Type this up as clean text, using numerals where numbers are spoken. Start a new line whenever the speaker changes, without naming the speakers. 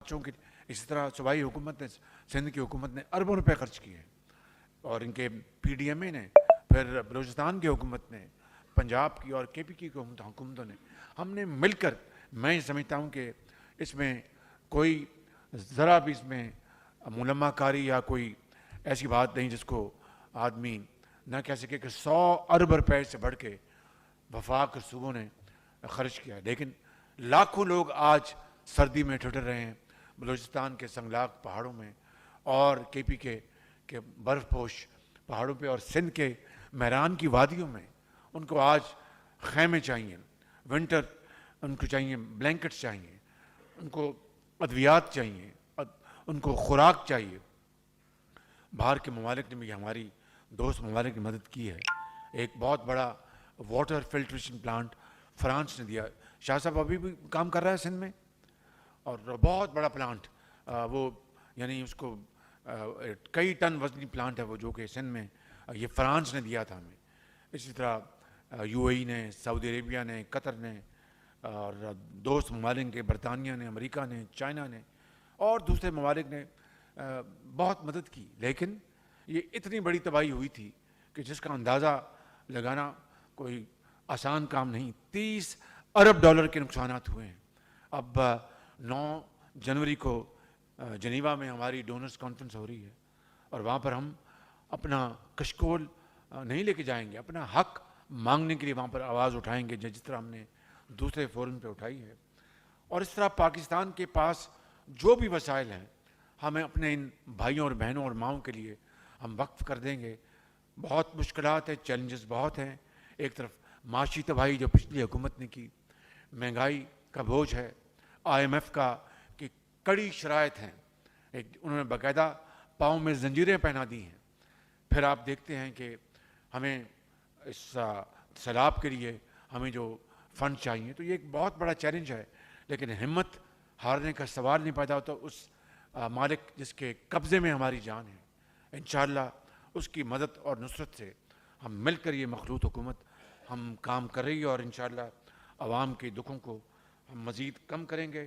چونکہ اسی طرح صوبائی حکومت نے سندھ کی حکومت نے اربوں روپے خرچ کیے ہیں، اور ان کے پی ڈی ایم اے نے، پھر بلوچستان کی حکومت نے، پنجاب کی اور کے پی کی حکومتوں نے، ہم نے مل کر، میں سمجھتا ہوں کہ اس میں کوئی ذرا بھی اس میں ملمہ کاری یا کوئی ایسی بات نہیں جس کو آدمی نہ کہہ سکے کہ 100 ارب روپے سے بڑھ کے وفاق صوبوں نے خرچ کیا ہے۔ لیکن لاکھوں لوگ آج سردی میں ٹھٹر رہے ہیں بلوچستان کے سنگلاق پہاڑوں میں، اور کے پی کے برف پوش پہاڑوں پہ، اور سندھ کے میران کی وادیوں میں۔ ان کو آج خیمے چاہیے، ونٹر ان کو چاہیے، بلینکٹس چاہیے، ان کو ادویات چاہیے، ان کو خوراک چاہیے۔ باہر کے ممالک نے بھی، ہماری دوست ممالک نے مدد کی ہے۔ ایک بہت بڑا واٹر فلٹریشن پلانٹ فرانس نے دیا۔ شاہ صاحب ابھی بھی کام کر رہا ہے سندھ میں، اور بہت بڑا پلانٹ، وہ یعنی اس کو کئی ٹن وزنی پلانٹ ہے وہ، جو کہ سندھ میں یہ فرانس نے دیا تھا ہمیں۔ اسی طرح یو اے ای نے، سعودی عربیہ نے، قطر نے، اور دوست ممالک کے برطانیہ نے، امریکہ نے، چائنا نے اور دوسرے ممالک نے بہت مدد کی۔ لیکن یہ اتنی بڑی تباہی ہوئی تھی کہ جس کا اندازہ لگانا کوئی آسان کام نہیں۔ 30 ارب ڈالر کے نقصانات ہوئے ہیں۔ اب 9 جنوری کو جنیوا میں ہماری ڈونرز کانفرنس ہو رہی ہے، اور وہاں پر ہم اپنا کشکول نہیں لے کے جائیں گے، اپنا حق مانگنے کے لیے وہاں پر آواز اٹھائیں گے، جس طرح ہم نے دوسرے فورم پہ اٹھائی ہے۔ اور اس طرح پاکستان کے پاس جو بھی وسائل ہیں، ہمیں اپنے ان بھائیوں اور بہنوں اور ماؤں کے لیے ہم وقف کر دیں گے۔ بہت مشکلات ہیں، چیلنجز بہت ہیں۔ ایک طرف معاشی تباہی جو پچھلی حکومت نے کی، مہنگائی کا بوجھ ہے، آئی ایم ایف کا کہ کڑی شرائط ہیں، انہوں نے باقاعدہ پاؤں میں زنجیریں پہنا دی ہیں۔ پھر آپ دیکھتے ہیں کہ ہمیں اس سیلاب کے لیے ہمیں جو فنڈ چاہیے، تو یہ ایک بہت بڑا چیلنج ہے۔ لیکن ہمت ہارنے کا سوال نہیں پیدا ہوتا۔ اس مالک جس کے قبضے میں ہماری جان ہے، انشاءاللہ اس کی مدد اور نصرت سے ہم مل کر یہ مخلوط حکومت ہم کام کر رہی ہے، اور انشاءاللہ عوام کے دکھوں کو ہم مزید کم کریں گے۔